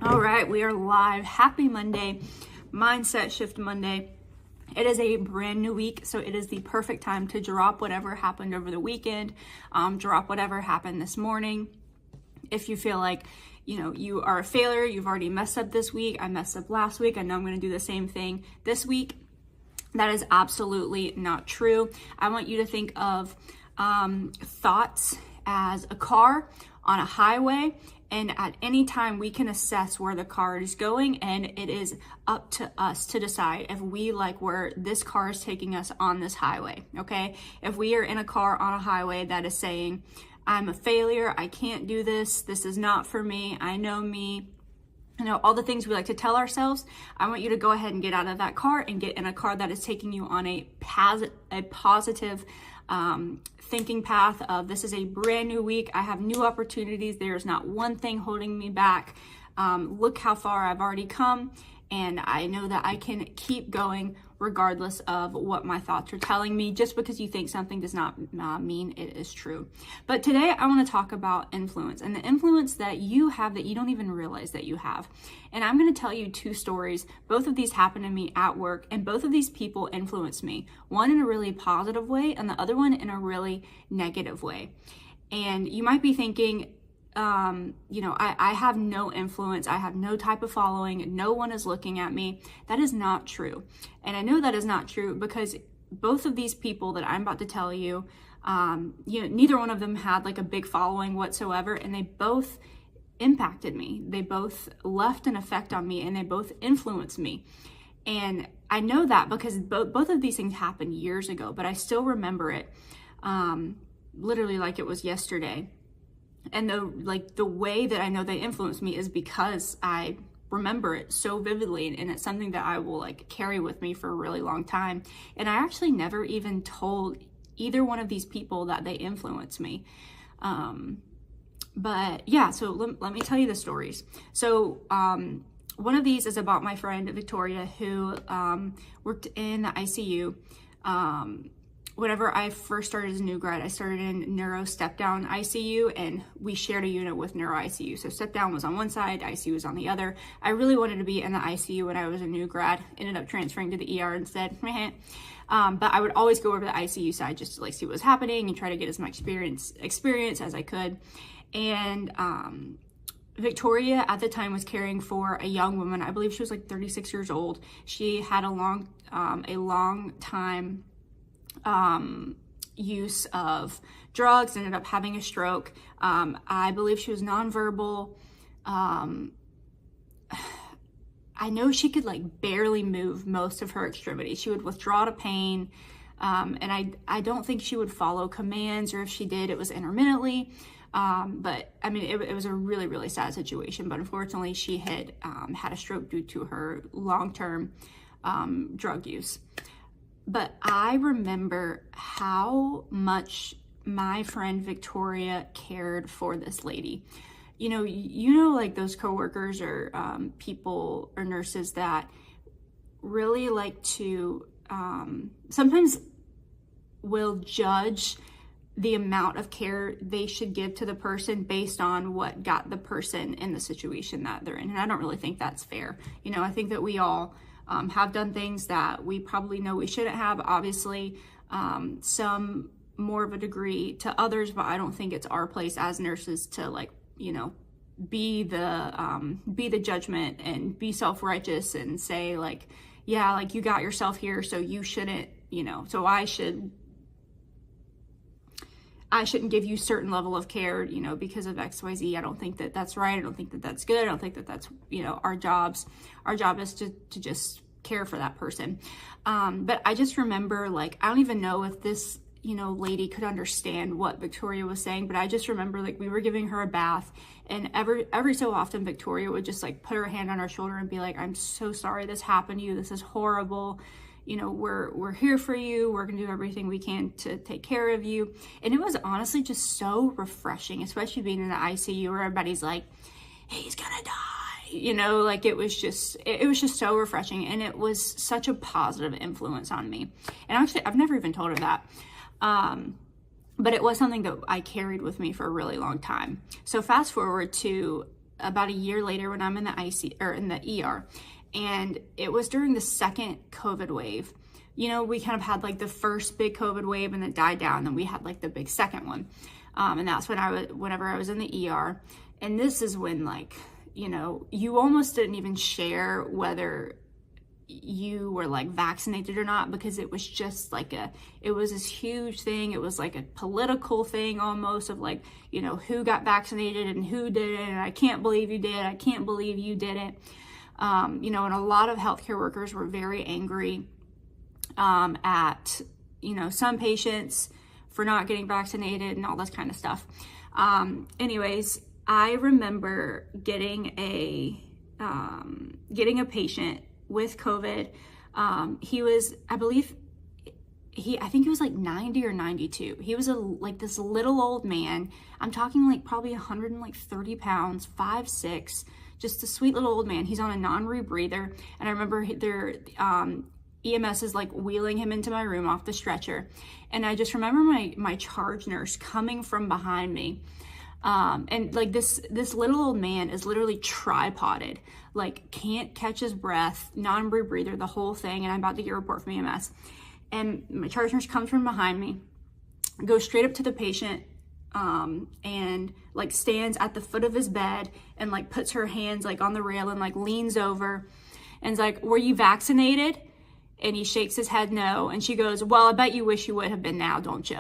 All right, we are live. Happy Monday, Mindset Shift Monday. It is a brand new week, so it is the perfect time to drop whatever happened over the weekend, drop whatever happened this morning. If you feel like, you are a failure, you've already messed up this week, I messed up last week, I know I'm going to do the same thing this week. That is absolutely not true. I want you to think of thoughts as a car on a highway, and at any time we can assess where the car is going, and it is up to us to decide if we like where this car is taking us on this highway, okay? If we are in a car on a highway that is saying, I'm a failure, I can't do this, this is not for me, I know me, all the things we like to tell ourselves, I want you to go ahead and get out of that car and get in a car that is taking you on a positive thinking path of, this is a brand new week, I have new opportunities, there's not one thing holding me back, look how far I've already come, and I know that I can keep going regardless of what my thoughts are telling me. Just because you think something does not mean it is true. But today I want to talk about influence, and the influence that you have that you don't even realize that you have. And I'm going to tell you two stories. Both of these happened to me at work, and both of these people influenced me. One in a really positive way, and the other one in a really negative way. And you might be thinking, I have no influence. I have no type of following. No one is looking at me. That is not true. And I know that is not true because both of these people that I'm about to tell you, neither one of them had like a big following whatsoever. And they both impacted me. They both left an effect on me, and they both influenced me. And I know that because both of these things happened years ago, but I still remember it, literally like it was yesterday. And the way that I know they influenced me is because I remember it so vividly, and it's something that I will carry with me for a really long time. And I actually never even told either one of these people that they influenced me. But yeah, so let me tell you the stories. So one of these is about my friend Victoria, who worked in the ICU. Whenever I first started as a new grad, I started in neuro step down ICU, and we shared a unit with neuro ICU. So step down was on one side, ICU was on the other. I really wanted to be in the ICU when I was a new grad, ended up transferring to the ER instead. But I would always go over to the ICU side just to see what was happening and try to get as much experience as I could. And Victoria at the time was caring for a young woman. I believe she was 36 years old. She had a long time use of drugs, ended up having a stroke. I believe she was nonverbal. I know she could barely move most of her extremities. She would withdraw to pain. And I don't think she would follow commands, or if she did, it was intermittently. But I mean, it was a really, really sad situation, but unfortunately she had, had a stroke due to her long-term, drug use. But I remember how much my friend Victoria cared for this lady. Those coworkers or people or nurses that really like to sometimes will judge the amount of care they should give to the person based on what got the person in the situation that they're in. And I don't really think that's fair. I think that we all have done things that we probably know we shouldn't have. Obviously, some more of a degree to others, but I don't think it's our place as nurses to be the judgment and be self-righteous and say you got yourself here, so you shouldn't, so I shouldn't give you certain level of care, because of XYZ. I don't think that that's right. I don't think that that's good. I don't think that that's, our job is to just care for that person. But I just remember, I don't even know if this, lady could understand what Victoria was saying, but I just remember we were giving her a bath, and every so often Victoria would just put her hand on her shoulder and be like, I'm so sorry this happened to you. This is horrible. We're here for you. We're gonna do everything we can to take care of you. And it was honestly just so refreshing, especially being in the ICU where everybody's like, he's gonna die. It was just so refreshing, and it was such a positive influence on me. And actually, I've never even told her that. But it was something that I carried with me for a really long time. So fast forward to about a year later when I'm in the IC or in the ER. And it was during the second COVID wave. You know, we kind of had like the first big COVID wave and it died down. Then we had like the big second one. And that's whenever I was in the ER. And this is when, like, you know, you almost didn't even share whether you were like vaccinated or not, because it was just like it was this huge thing. It was like a political thing almost, of like, you know, who got vaccinated and who didn't, and I can't believe you did, I can't believe you didn't. You know, and a lot of healthcare workers were very angry at, you know, some patients for not getting vaccinated and all this kind of stuff. Anyways, I remember getting a patient with COVID. He was, I think he was like 90 or 92. He was like this little old man. I'm talking like probably 130 pounds, 5'6", just a sweet little old man. He's on a non-rebreather. And I remember their EMS is like wheeling him into my room off the stretcher. And I just remember my charge nurse coming from behind me. And like this little old man is literally tripoded, like can't catch his breath, non-rebreather, the whole thing. And I'm about to get a report from EMS. And my charge nurse comes from behind me, goes straight up to the patient, and like stands at the foot of his bed and like puts her hands like on the rail and like leans over and is like, "Were you vaccinated?" And he shakes his head no. And she goes, "Well, I bet you wish you would have been now, don't you?"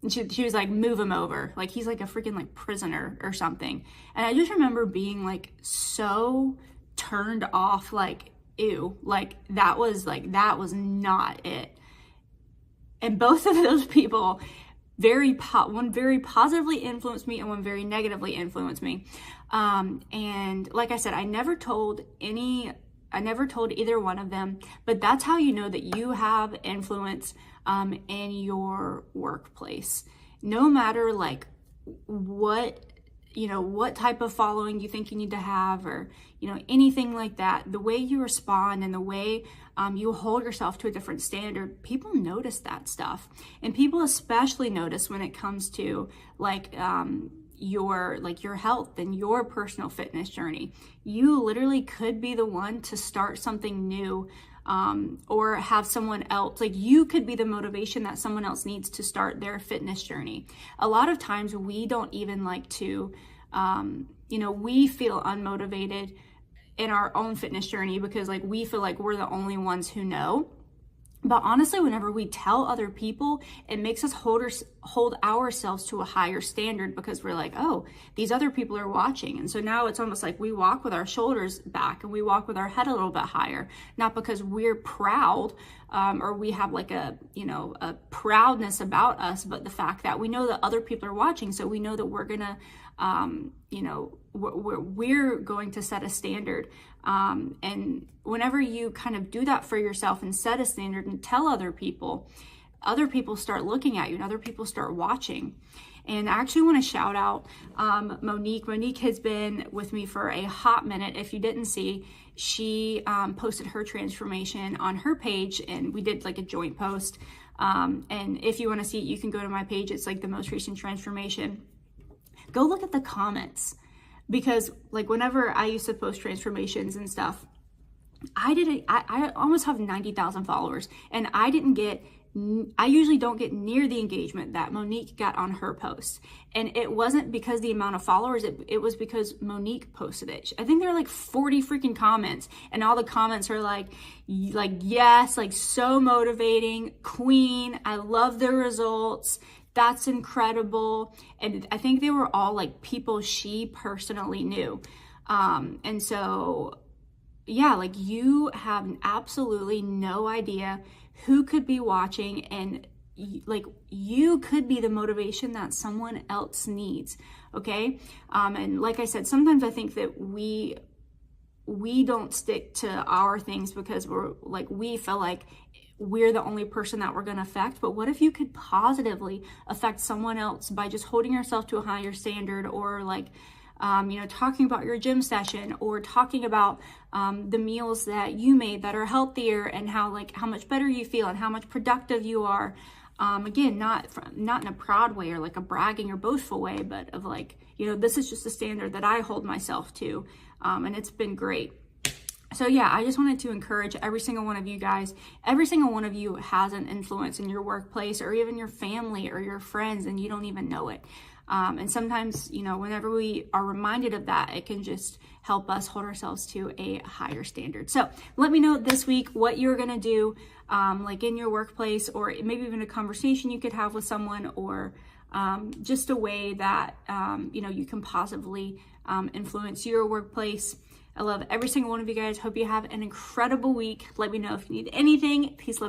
And she was like, "Move him over." Like he's like a freaking like prisoner or something. And I just remember being like so turned off, like, ew, like that was not it. And both of those people, one very positively influenced me and one very negatively influenced me. And like I said, I never told either one of them, but that's how you know that you have influence in your workplace. No matter like what type of following you think you need to have, or, you know, anything like that, the way you respond and the way you hold yourself to a different standard, people notice that stuff. And people especially notice when it comes to like your health and your personal fitness journey. You literally could be the one to start something new, or have someone else, like you could be the motivation that someone else needs to start their fitness journey. A lot of times we don't even like to, we feel unmotivated in our own fitness journey because like we feel like we're the only ones who know. But honestly, whenever we tell other people, it makes us hold ourselves to a higher standard, because we're like, oh, these other people are watching. And so now it's almost like we walk with our shoulders back and we walk with our head a little bit higher, not because we're proud, or we have like a proudness about us, but the fact that we know that other people are watching. So we know that we're gonna, we're going to set a standard. And whenever you kind of do that for yourself and set a standard and tell other people start looking at you and other people start watching. And I actually want to shout out Monique. Monique has been with me for a hot minute. If you didn't see, she posted her transformation on her page, and we did like a joint post. And if you want to see it, you can go to my page. It's like the most recent transformation. Go look at the comments, because like whenever I used to post transformations and stuff, I almost have 90,000 followers, and I usually don't get near the engagement that Monique got on her post. And it wasn't because the amount of followers, it was because Monique posted it. I think there were like 40 freaking comments, and all the comments are like, yes, like so motivating, queen, I love the results, that's incredible. And I think they were all like people she personally knew. And so, yeah, like you have absolutely no idea who could be watching, and like you could be the motivation that someone else needs. Okay. And like I said, sometimes I think that we don't stick to our things because we feel like we're the only person that we're going to affect. But what if you could positively affect someone else by just holding yourself to a higher standard, or like, talking about your gym session, or talking about the meals that you made that are healthier, and how much better you feel and how much productive you are. Again, not in a proud way or like a bragging or boastful way, but of like, you know, this is just a standard that I hold myself to. And it's been great. So yeah, I just wanted to encourage every single one of you guys. Every single one of you has an influence in your workplace or even your family or your friends, and you don't even know it. And sometimes, you know, whenever we are reminded of that, it can just help us hold ourselves to a higher standard. So let me know this week what you're going to do, like in your workplace, or maybe even a conversation you could have with someone, or just a way that, you know, you can positively influence your workplace. I love every single one of you guys. Hope you have an incredible week. Let me know if you need anything. Peace, love.